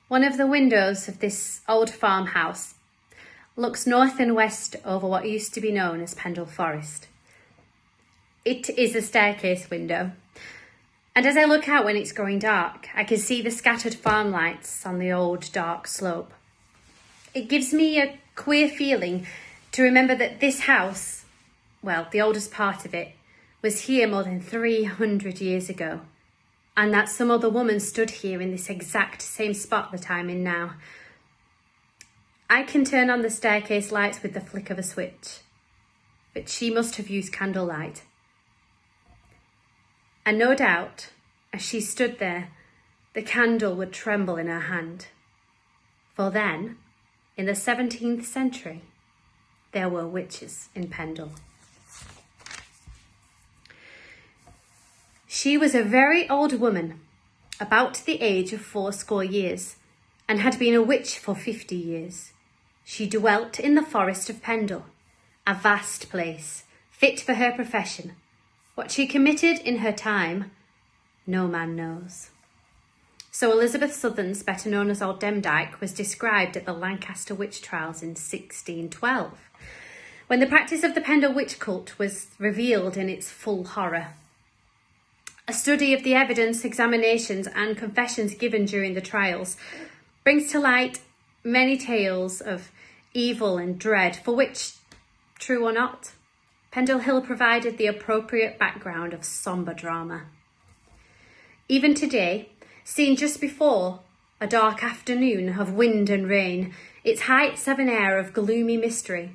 One of the windows of this old farmhouse looks north and west over what used to be known as Pendle Forest. It is a staircase window, and as I look out when it's growing dark, I can see the scattered farm lights on the old dark slope. It gives me a queer feeling to remember that this house, well, the oldest part of it, was here more than 300 years ago, and that some other woman stood here in this exact same spot that I'm in now. I can turn on the staircase lights with the flick of a switch, but she must have used candlelight. And no doubt, as she stood there, the candle would tremble in her hand. For then, in the 17th century, there were witches in Pendle. She was a very old woman, about the age of 80 years, and had been a witch for 50 years. She dwelt in the forest of Pendle, a vast place, fit for her profession. What she committed in her time, no man knows. So Elizabeth Southern's, better known as Old Demdike, was described at the Lancaster witch trials in 1612, when the practice of the Pendle witch cult was revealed in its full horror. A study of the evidence, examinations and confessions given during the trials brings to light many tales of evil and dread for which, true or not, Pendle Hill provided the appropriate background of sombre drama. Even today, seen just before a dark afternoon of wind and rain, its heights have an air of gloomy mystery.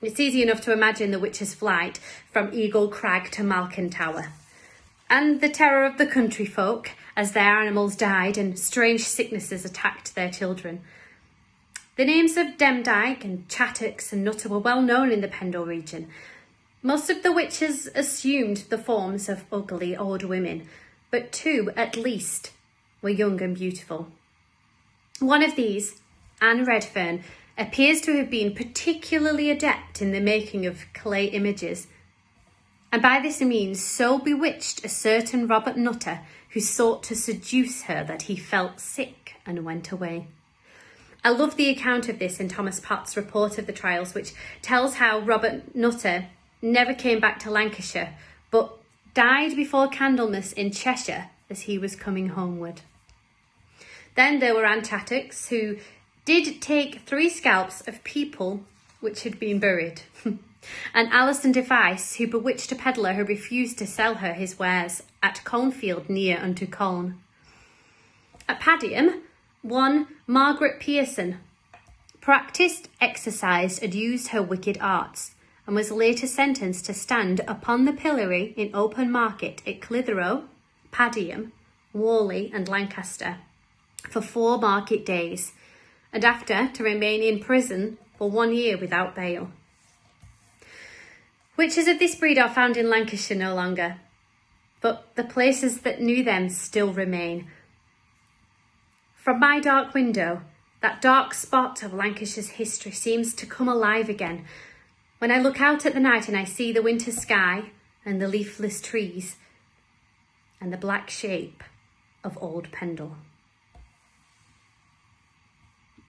It's easy enough to imagine the witch's flight from Eagle Crag to Malkin Tower, and the terror of the country folk as their animals died and strange sicknesses attacked their children. The names of Demdike and Chattocks and Nutter were well known in the Pendle region. Most of the witches assumed the forms of ugly old women, but 2 at least were young and beautiful. One of these, Anne Redfern, appears to have been particularly adept in the making of clay images, and by this means so bewitched a certain Robert Nutter, who sought to seduce her that he felt sick and went away. I love the account of this in Thomas Pott's report of the trials, which tells how Robert Nutter never came back to Lancashire, but died before Candlemas in Cheshire as he was coming homeward. Then there were Anne Chattocks, who did take 3 scalps of people which had been buried, and Alison Device, who bewitched a pedlar who refused to sell her his wares at Colnfield near unto Colne. At Padiham, one Margaret Pearson practised, exercised and used her wicked arts, and was later sentenced to stand upon the pillory in open market at Clitheroe, Padiham, Whalley and Lancaster for 4 market days, and after to remain in prison for 1 year without bail. Witches of this breed are found in Lancashire no longer, but the places that knew them still remain. From my dark window, that dark spot of Lancashire's history seems to come alive again when I look out at the night and I see the winter sky and the leafless trees and the black shape of old Pendle.